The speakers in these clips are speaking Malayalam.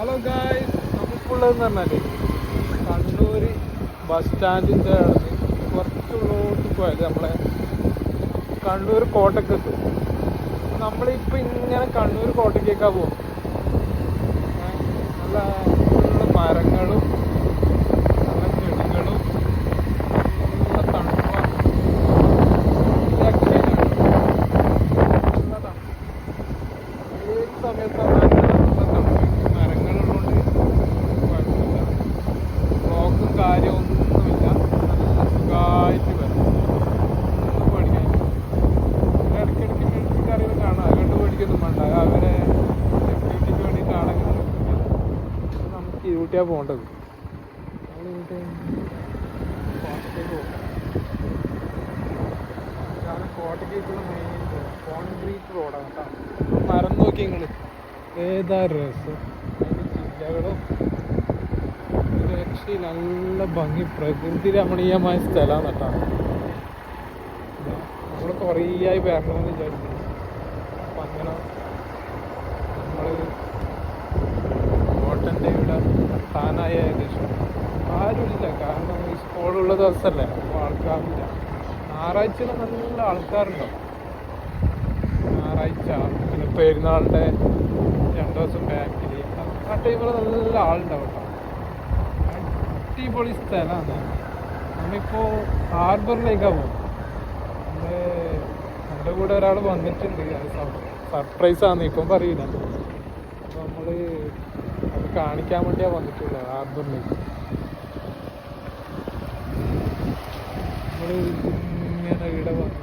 ഹലോ ഗായ്സ്, നമുക്കുള്ളതെന്ന് പറഞ്ഞാൽ കണ്ണൂർ ബസ് സ്റ്റാൻഡിൻ്റെ കുറച്ചുള്ളോട്ട് പോയാൽ നമ്മളെ കണ്ണൂർ കോട്ടയ്ക്ക് എത്തും. നമ്മളിപ്പോൾ ഇങ്ങനെ കണ്ണൂർ കോട്ടയ്ക്കേക്കാണ് പോകും. നല്ല മരങ്ങളും നല്ല ചെടികളും നല്ല തണുപ്പാണ്. നല്ല തണുപ്പ് ഏത് സമയത്താണ് കാര്യമൊന്നുമില്ല. നല്ല സുഖമായിട്ട് വരാം. ഒന്നും പേടിക്കാൻ ഇടയ്ക്കിടയ്ക്ക് മിലിറ്ററി അറിവ് കാണാം. അതുകൊണ്ട് പേടിക്കൊന്നും വേണ്ട. അവരെ സെക്യൂരിറ്റിക്ക് വേണ്ടിയിട്ടാണെങ്കിൽ നമുക്ക് ഇരുട്ടിയാണ് പോകേണ്ടത്. കോട്ടയ്ക്ക് പോകും. ഇതാണ് കോട്ടയ്ക്കുള്ള മെയിൻ കോൺക്രീറ്റ് റോഡാണ് കേട്ടോ. മരം നോക്കി നിങ്ങൾ ഏതാ രസം. അതിൻ്റെ ജില്ലകളും രക്ഷയിൽ നല്ല ഭംഗി, പ്രകൃതി രമണീയമായ സ്ഥലമാണ് കേട്ടോ. നമ്മൾ കുറേ ആയി വരണമെന്ന് വിചാരിച്ചു. അപ്പം അങ്ങനെ നമ്മൾ കോട്ടൻ്റെ ഇവിടെ എത്താനായ ഏകദേശം ആരുമില്ല. കാരണം ഈ സ്കൂളുള്ള ദിവസമല്ലേ, അപ്പോൾ ആൾക്കാരില്ല. ഞായറാഴ്ച നല്ല ആൾക്കാരുണ്ടാവും. ഞായറാഴ്ച പിന്നെ പെരുന്നാളിൻ്റെ 2 ദിവസം ബാക്കിൽ ആ ടൈമിൽ നല്ല ആളുണ്ടാവും കേട്ടോ. അടിപൊളി സ്ഥലമാണ്. നമ്മളിപ്പോൾ ഹാർബറിലേക്കാണ് പോകും. നമ്മുടെ കൂടെ ഒരാൾ വന്നിട്ടുണ്ട്. അത് സർപ്രൈസാണ്, ഇപ്പം പറയില്ല. അപ്പോൾ നമ്മൾ അത് കാണിക്കാൻ വേണ്ടിയാണ് വന്നിട്ടുള്ളത് ഹാർബറിലേക്ക്. നമ്മൾ ഇങ്ങനെ ഇവിടെ വന്ന്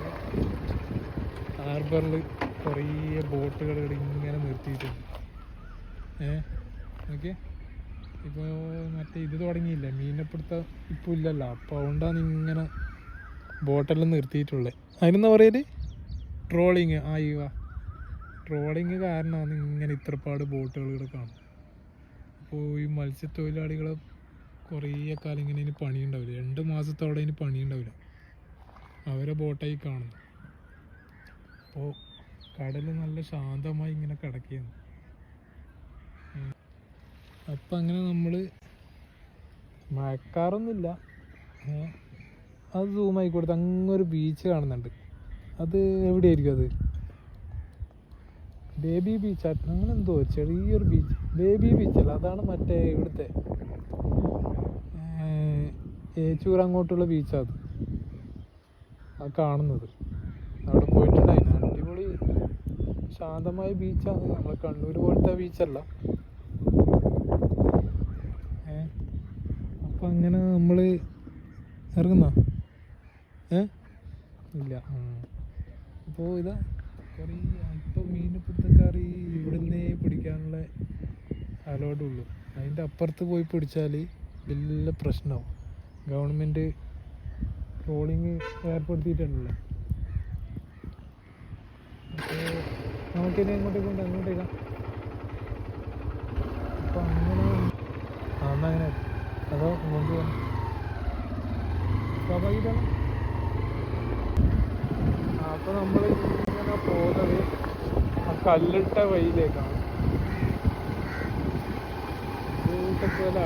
ഹാർബറിൽ കുറേ ബോട്ടുകൾ ഇവിടെ ഇങ്ങനെ നിർത്തിയിട്ടുണ്ട്. ഓക്കെ, ഇപ്പോൾ മറ്റേ ഇത് തുടങ്ങിയില്ല, മീനപ്പിടുത്തം ഇപ്പോൾ ഇല്ലല്ലോ. അപ്പോൾ അതുകൊണ്ടാണ് ഇങ്ങനെ ബോട്ടെല്ലാം നിർത്തിയിട്ടുള്ളത്. അതിനെന്താ പറയല്, ട്രോളിങ്. ട്രോളിങ് കാരണമാണ് ഇങ്ങനെ ഇത്രപാട് ബോട്ടുകൾ ഇവിടെ കാണും. അപ്പോൾ ഈ മത്സ്യത്തൊഴിലാളികൾ കുറേ കാലം ഇങ്ങനെ ഇതിന് പണിയുണ്ടാവില്ല. 2 മാസത്തോടെ ഇതിന് പണിയുണ്ടാവില്ല. അവരെ ബോട്ടായി കാണുന്നു. അപ്പോൾ കടൽ നല്ല ശാന്തമായി ഇങ്ങനെ കിടക്കുകയാണ്. അപ്പം അങ്ങനെ നമ്മൾ മഴക്കാറൊന്നുമില്ല. അത് സൂമായി കൊടുത്ത് അങ്ങൊരു ബീച്ച് കാണുന്നുണ്ട്. അത് എവിടെയായിരിക്കും? അത് ബേബി ബീച്ച് അങ്ങനെ എന്തോ ചെറിയൊരു ബീച്ച്. ബേബി ബീച്ചല്ല, അതാണ് മറ്റേ ഇവിടുത്തെ ഏച്ചൂർ അങ്ങോട്ടുള്ള ബീച്ചാണ് അത് കാണുന്നത്. അവിടെ പോയിട്ടുണ്ടായിരുന്നു. അടിപൊളി ശാന്തമായ ബീച്ചാണ്. നമ്മൾ കണ്ണൂർ പോലത്തെ ബീച്ചല്ല. അപ്പം അങ്ങനെ നമ്മൾ ഇറങ്ങുന്ന ഇല്ല. അപ്പോൾ ഇതാ കുറേ ഇപ്പോൾ മീൻപിടുത്തക്കാർ ഇവിടുന്നേ പിടിക്കാനുള്ള അലോഡുള്ളൂ. അതിൻ്റെ അപ്പുറത്ത് പോയി പിടിച്ചാൽ വലിയ പ്രശ്നമാവും. ഗവൺമെൻറ് ട്രോളിങ് ഏർപ്പെടുത്തിയിട്ടുണ്ടല്ലോ. അപ്പോൾ നമുക്കിനി അങ്ങോട്ടേക്കുണ്ട്, അങ്ങോട്ടേക്കാം. അപ്പോൾ അങ്ങനെ അങ്ങനെ അതോ ഇങ്ങോട്ട് പോകണം. സ്വാഭാവികമാണ്. അപ്പോൾ നമ്മൾ ഇങ്ങനെ പോകുന്നത് ആ കല്ലിട്ട വഴിയിലേക്കാണ്. പോലെ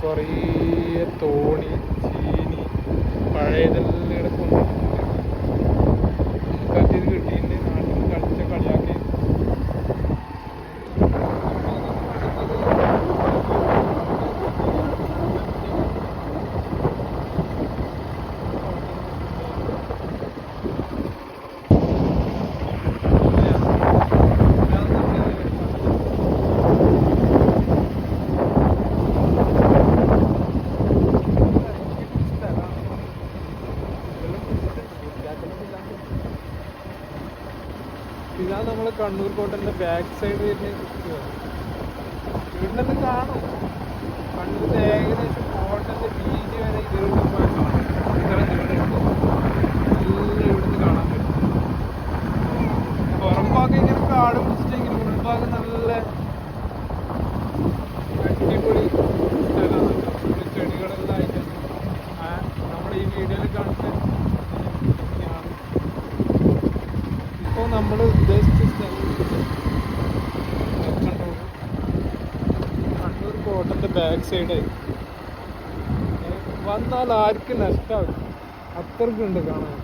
കുറേ തോണി, ചീനി, പഴയതെല്ലാം ഇവിടെ കൊണ്ടുവന്നിട്ടുണ്ട്. നമുക്കത് കിട്ടിയിട്ട് നാട്ടിൽ കളിച്ച കളിയാക്കി. ഇതാണ് നമ്മൾ കണ്ണൂർ കോട്ടൻ്റെ ബാക്ക് സൈഡ് വരുന്ന. വീട്ടിലൊക്കെ കാണും. കണ്ണൂർ ഏകദേശം കോട്ടൻ്റെ വീതി വരെ ഇതിലൂടെ പോയാൽ കാണും. ഇത്ര ദൂരമുണ്ട്. നല്ല ഇവിടുന്ന് കാണാൻ പറ്റും. പുറം ഭാഗം ഇങ്ങനെ കാട് പിടിച്ചിട്ടെങ്കിലും ഉൾഭാഗം നല്ല അടിപൊളി സ്ഥലമാണ്. ചെടികളെല്ലാം ആയിട്ട് നമ്മൾ ഈ വീഡിയോയിൽ കാണിച്ച ഇപ്പോൾ നമ്മൾ ഉദ്ദേശിച്ച സ്ഥലം ബാക്ക് സൈഡ് വന്നാൽ ആർക്കും നഷ്ടമാകും, അത്രക്കുണ്ട് കാണാൻ.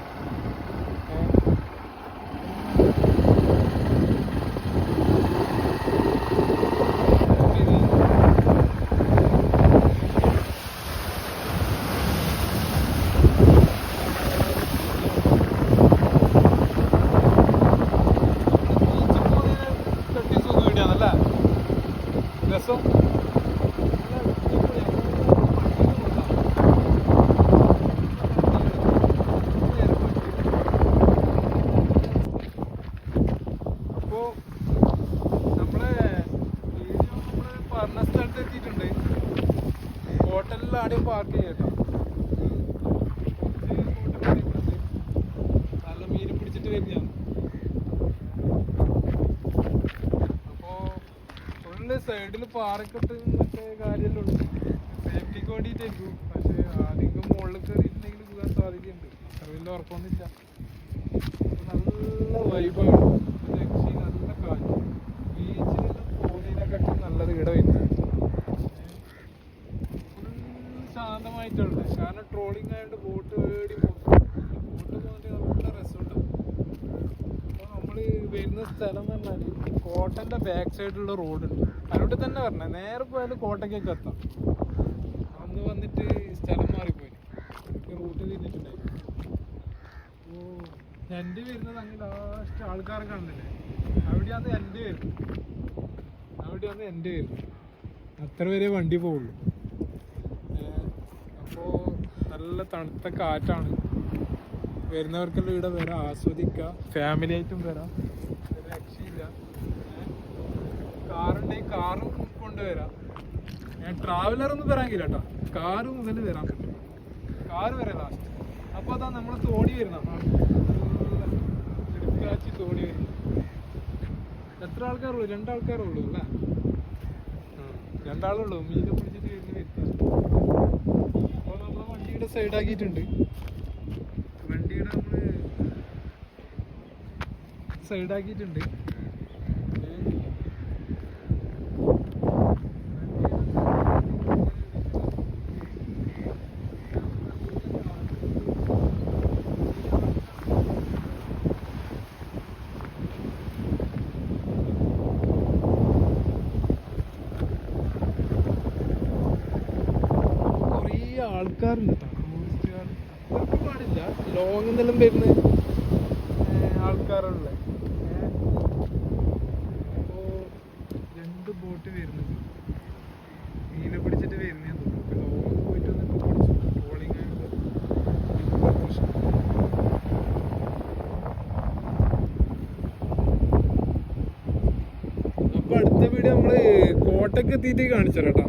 രസം അപ്പോൾ നമ്മളെ പറഞ്ഞ സ്ഥലത്ത് എത്തിയിട്ടുണ്ട്. ഹോട്ടലിൽ ആദ്യം പാർക്ക് ചെയ്യട്ടോ. നല്ല മീൻ പിടിച്ചിട്ട് വരുന്നതാണ്. അപ്പോൾ ഫുള്ള് സൈഡിൽ പാറക്കെട്ട് മറ്റേ കാര്യമെല്ലാം ഉണ്ട്. സേഫ്റ്റിക്ക് വേണ്ടിയിട്ടായിരിക്കും. പക്ഷേ ആരെങ്കിലും മുകളിൽ കയറിയിട്ടുണ്ടെങ്കിൽ പോകാൻ സാധ്യതയുണ്ട്. അത്ര വലിയ ഉറപ്പൊന്നുമില്ല. നല്ല വൈബാണ്, രക്ഷയും നല്ല കാറ്റ്. ബീച്ചിലെല്ലാം പോകുന്നതിനെക്കാട്ടും നല്ലത് ഇവിടെ വരുന്നത്. ഫുൾ ശാന്തമായിട്ടുണ്ട്. കാരണം ട്രോളിങ് ആയതുകൊണ്ട് ബോട്ട് വേടി ബോട്ട് പോകുന്നത് നല്ല രസമുണ്ടാവും. അപ്പോൾ നമ്മൾ വരുന്ന സ്ഥലം എന്ന് പറഞ്ഞാൽ കോട്ടൻ്റെ ബാക്ക് സൈഡിലുള്ള റോഡുണ്ട്. അതുകൊണ്ട് തന്നെ പറഞ്ഞത് നേരെ പോയാൽ കോട്ടയ്ക്കൊക്കെ എത്താം. അന്ന് വന്നിട്ട് സ്ഥലം മാറിപ്പോയി, റൂട്ട് തിരിഞ്ഞിട്ടുണ്ടായി. അപ്പോൾ എൻ്റെ വരുന്നത് അങ്ങ് ലാസ്റ്റ് ആൾക്കാരെ കാണുന്നില്ലേ, അവിടെയാണ് എൻ്റെ വരുന്നത്. അവിടെയാണ് എൻ്റെ വരുന്നത്. അത്ര വരെ വണ്ടി പോവുള്ളൂ. അപ്പോൾ നല്ല തണുത്ത കാറ്റാണ്. വരുന്നവർക്കെല്ലാം ഇവിടെ വരാം, ആസ്വദിക്കുക. ഫാമിലി ആയിട്ടും വരാം, രക്ഷയില്ല. കാറുണ്ടെങ്കിൽ കാറും കൊണ്ടുവരാം. ഞാൻ ട്രാവലറൊന്നും വരാമെങ്കില്ല കേട്ടോ, കാറ് മുതൽ വരാൻ പറ്റും. കാറ് വരെ ലാസ്റ്റ്. അപ്പോൾ അതാ നമ്മൾ തോണി വരുന്ന എടുക്കാച്ചി തോണി വരുന്നു. എത്ര ആൾക്കാരുള്ളൂ? 2 ആൾക്കാരുള്ളൂ അല്ലേ? 2 ആളുള്ളൂ. മീനെ പിടിച്ചിട്ട് വരുന്ന വ്യക്തി. അപ്പോൾ നമ്മൾ വണ്ടിയുടെ സൈഡാക്കിയിട്ടുണ്ട്. വണ്ടിയുടെ നമ്മൾ സൈഡാക്കിയിട്ടുണ്ട്. ആൾക്കാരുണ്ട് കേട്ടോ, ടൂറിസ്റ്റുകാർ. അത്രയ്ക്ക് പാടില്ല, ലോങ്ങിൽ നിന്നെല്ലാം വരുന്ന ആൾക്കാരുള്ള. അപ്പോൾ 2 ബോട്ട് വരുന്നുണ്ട്, മീനെ പിടിച്ചിട്ട് വരുന്നതെന്ന് തോന്നുന്നു. ലോങ് പോയിട്ട് വന്നിട്ട് പിടിച്ചു. ട്രോളിങ് ആയിട്ട് പ്രശ്നം. അപ്പോൾ അടുത്ത വീഡിയോ നമ്മൾ കോട്ടയ്ക്ക് എത്തിയിട്ട് കാണിച്ചു തരാം കേട്ടോ.